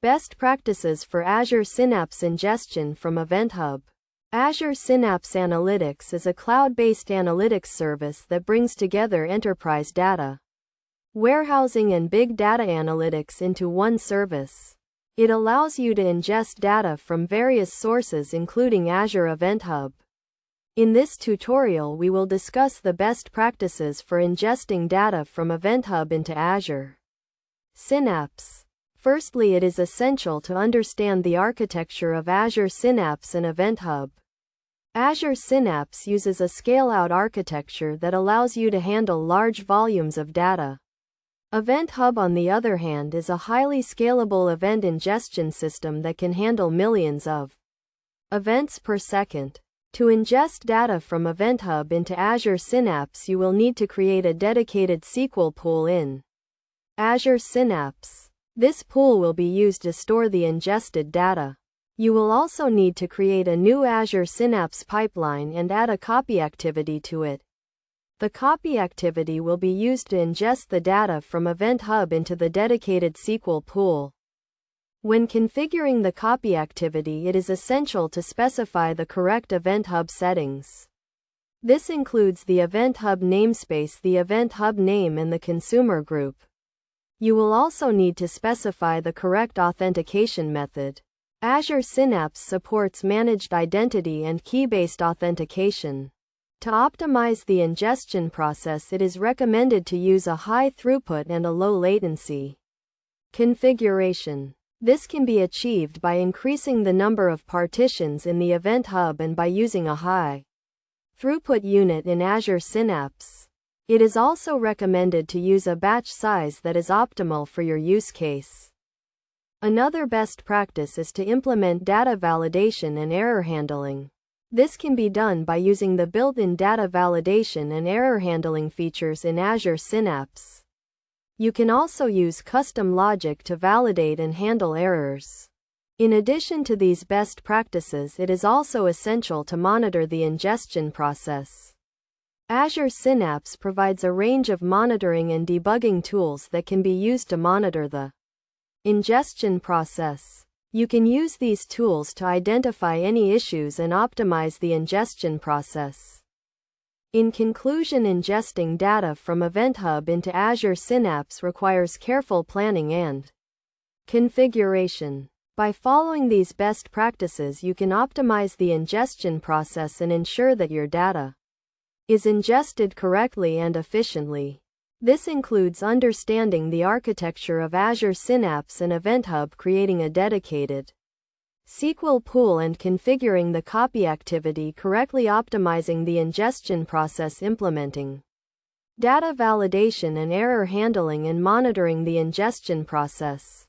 Best practices for Azure Synapse Ingestion from Event Hub. Azure Synapse Analytics is a cloud-based analytics service that brings together enterprise data, warehousing and big data analytics into one service. It allows you to ingest data from various sources including Azure Event Hub. In this tutorial we will discuss the best practices for ingesting data from Event Hub into Azure Synapse. Firstly, it is essential to understand the architecture of Azure Synapse and Event Hub. Azure Synapse uses a scale-out architecture that allows you to handle large volumes of data. Event Hub, on the other hand, is a highly scalable event ingestion system that can handle millions of events per second. To ingest data from Event Hub into Azure Synapse, you will need to create a dedicated SQL pool in Azure Synapse. This pool will be used to store the ingested data. You will also need to create a new Azure Synapse pipeline and add a copy activity to it. The copy activity will be used to ingest the data from Event Hub into the dedicated SQL pool. When configuring the copy activity, it is essential to specify the correct Event Hub settings. This includes the Event Hub namespace, the Event Hub name, and the consumer group. You will also need to specify the correct authentication method. Azure Synapse supports managed identity and key-based authentication. To optimize the ingestion process, it is recommended to use a high throughput and a low latency configuration. This can be achieved by increasing the number of partitions in the Event Hub and by using a high throughput unit in Azure Synapse. It is also recommended to use a batch size that is optimal for your use case. Another best practice is to implement data validation and error handling. This can be done by using the built-in data validation and error handling features in Azure Synapse. You can also use custom logic to validate and handle errors. In addition to these best practices, it is also essential to monitor the ingestion process. Azure Synapse provides a range of monitoring and debugging tools that can be used to monitor the ingestion process. You can use these tools to identify any issues and optimize the ingestion process. In conclusion, ingesting data from Event Hub into Azure Synapse requires careful planning and configuration. By following these best practices, you can optimize the ingestion process and ensure that your data is ingested correctly and efficiently. This includes understanding the architecture of Azure Synapse and Event Hub, creating a dedicated SQL pool, and configuring the copy activity correctly, optimizing the ingestion process, implementing data validation and error handling, and monitoring the ingestion process.